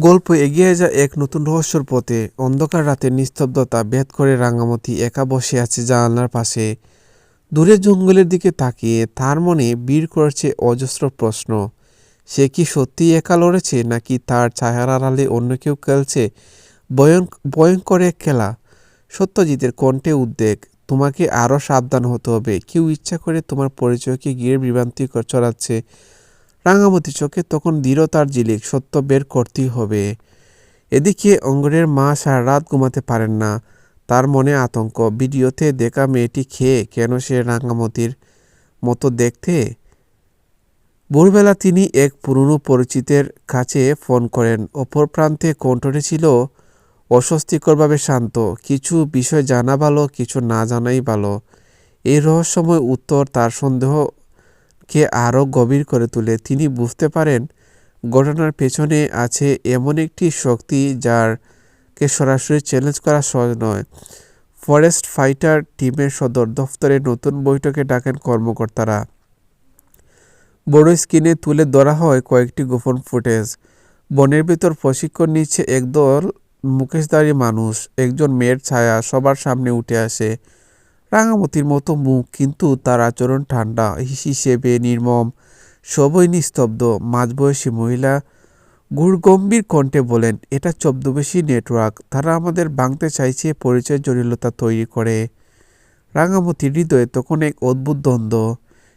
গল্প এগিয়ে যায় এক নতুন রহস্যর পথে। অন্ধকার রাতের নিস্তব্ধতা ভেদ করে রাঙামতি একা বসে আছে জানালার পাশে। দূরের জঙ্গলের দিকে তাকিয়ে তার মনে ভিড় করেছে অজস্র প্রশ্ন। সে কি সত্যিই একা লড়েছে, নাকি তার ছায়ার আড়ালে অন্য কেউ খেলছে ভয়ঙ্কর এক খেলা? সত্যজিতের কণ্ঠে উদ্বেগ। তোমাকে আরও সাবধান হতে হবে। কেউ ইচ্ছা করে তোমার পরিচয়কে গিয়ে বিভ্রান্তি ছড়াচ্ছে। রাঙামতি চোখে তখন দৃঢ়তার ঝিলিক। সত্য বের করতেই হবে। এদিকে অঙ্গরের মা সারা রাত ঘুমাতে পারেন না। তার মনে আতঙ্ক। ভিডিওতে দেখা মেয়েটি খেয়ে কেন সে রাঙামতির মতো দেখতে? ভোরবেলা তিনি এক পুরনো পরিচিতের কাছে ফোন করেন। অপর প্রান্তে কণ্ঠটি ছিল অস্বস্তিকরভাবে শান্ত। কিছু বিষয় জানা ভালো, কিছু না জানাই ভালো। এই রহস্যময় উত্তর তার সন্দেহকে আরও গভীর করে তোলে। তিনি বুঝতে পারেন ঘটনার পেছনে আছে এমন একটি শক্তি যারকে সরাসরি চ্যালেঞ্জ করা সহজ নয়। ফরেস্ট ফাইটার টিমের সদর দফতরে নতুন বৈঠকে ডাকেন কর্মকর্তারা। বড় স্ক্রিনে তুলে ধরা হয় কয়েকটি গোপন ফুটেজ। বনের ভেতর প্রশিক্ষণ নিচ্ছে একদল মুখোশধারী মানুষ। একজন মেয়ের ছায়া সবার সামনে উঠে আসে। রাঙামতির মতো মুখ, কিন্তু তার আচরণ ঠান্ডা, হিসেবে নির্মম। সবই নিস্তব্ধ। মাঝবয়সী মহিলা গম্ভীর কণ্ঠে বলেন, এটা ছদ্মবেশী নেটওয়ার্ক। তারা আমাদের ভাঙতে চাইছে, পরিচয় জটিলতা তৈরি করে। রাঙামতির হৃদয়ে তখন এক অদ্ভুত দ্বন্দ্ব।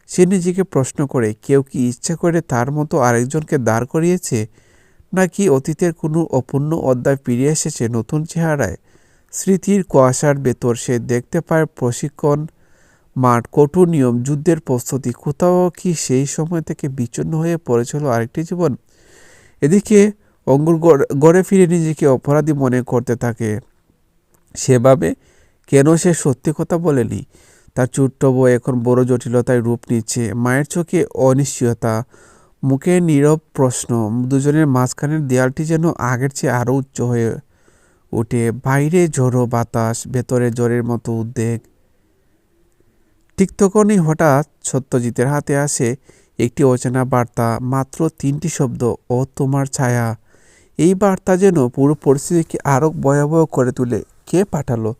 সে নিজেকে প্রশ্ন করে, কেউ কি ইচ্ছা করে তার মতো আরেকজনকে দাঁড় করিয়েছে, নাকি অতীতের কোনো অপূর্ণ অধ্যায় ফিরে এসেছে নতুন চেহারায়? স্মৃতির কুয়াশার ভেতর সে দেখতে পায় প্রশিক্ষণ মাঠ, কঠোর নিয়ম, যুদ্ধের প্রস্তুতি। কোথাও কি সেই সময় থেকে বিচ্ছিন্ন হয়ে পড়েছিল আরেকটি জীবন? এদিকে অঙ্গুর গড়ে ফিরে নিজেকে অপরাধী মনে করতে থাকে। সেভাবে কেন সে সত্যি কথা বলেনি? তার ছোট্ট বউ এখন বড় জটিলতায় রূপ নিচ্ছে। মায়ের চোখে অনিশ্চয়তা, মুখে নীরব প্রশ্ন। দুজনের মাঝখানের দেয়ালটি যেন আগের চেয়ে আরও উচ্চ হয়ে ওঠে। বাইরে ঝোড়ো বাতাস, ভেতরে জ্বরের মতো উদ্বেগ। ঠিক তখনই হঠাৎ সত্যজিতের হাতে আসে একটি অচেনা বার্তা। মাত্র 3টি শব্দ, ও তোমার ছায়া। এই বার্তা যেন পুরো পরিস্থিতিকে আরও ভয়াবহ করে তোলে। কে পাঠালো,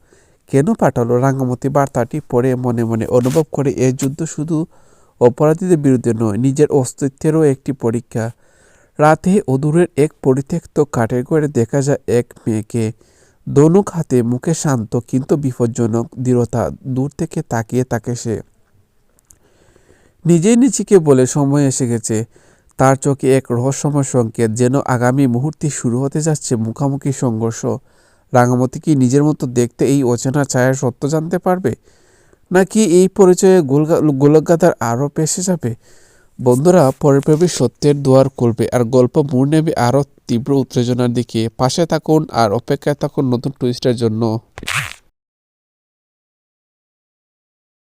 কেন পাঠালো? রাঙামতি বার্তাটি পড়ে মনে মনে অনুভব করে এই যুদ্ধ শুধু অপরাধীদের বিরুদ্ধে নয়, নিজের অস্তিত্বেরও একটি পরীক্ষা। রাতে অদূরের এক পরিত্যক্ত কাঠের ঘরে দেখা যায় এক মেয়েকে। ধনুক হাতে, মুখে শান্ত কিন্তু বিপজ্জনক দৃঢ়তা। দূর থেকে তাকিয়ে থাকে সে। নিজেই নিজেকে বলে, সময় এসে গেছে। তার চোখে এক রহস্যময় সংকেত, যেন আগামী মুহূর্তে শুরু হতে যাচ্ছে মুখোমুখি সংঘর্ষ। রাঙামতি কি নিজের মতো দেখতে এই অচেনা ছায়ার সত্য জানতে পারবে, নাকি এই পরিচয়ে গোলকগাথার আরও পেশে যাবে? বন্ধুরা, পরের পর্বে সত্যের দুয়ার খুলবে আর গল্প মোড় নেবে আরও তীব্র উত্তেজনার দিকে। পাশে থাকুন আর অপেক্ষায় থাকুন নতুন টুইস্টের জন্য।